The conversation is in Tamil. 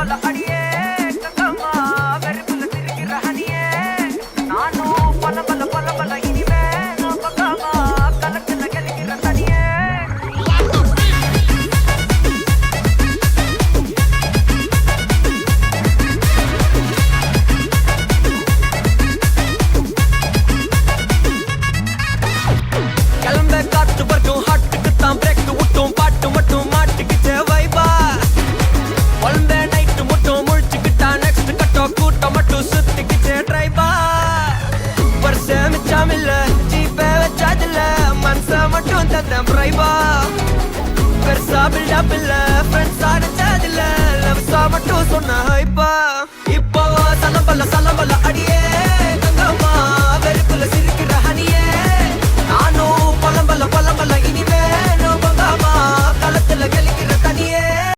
பல அடியே கங்கம்மா வெறுப்புல திரிக்கிற ஹனியே நானும் பல இனிமே நான் பக்காமா கலக்குல கலிக்கிற தனியே கிளம்ப காத்து வரைக்கும் ஹாட்டுக்கு தான் பிரேக் விட்டும் பாட்டு மட்டும் மாட்டுக்கிச்சே வைபா குழந்த நைட்டு மட்டும் முழிச்சுக்கிட்டா நெக்ஸ்ட் கட்டோ கூட்டம் மட்டும் சுத்திக்கிச்சே டிரைபா வருஷ மிச்சம் இல்ல ஜீப்பே வச்சாதில்ல மனச மட்டும் தந்தேன் பிரைபா பெருசா பில்டப் இல்ல ஃப்ரெண்ட்ஸ் அடிச்சதில்ல லவ்ஸா மட்டும் சொன்ன ஹைப்பா இப்போ சலம்பல்ல அடியே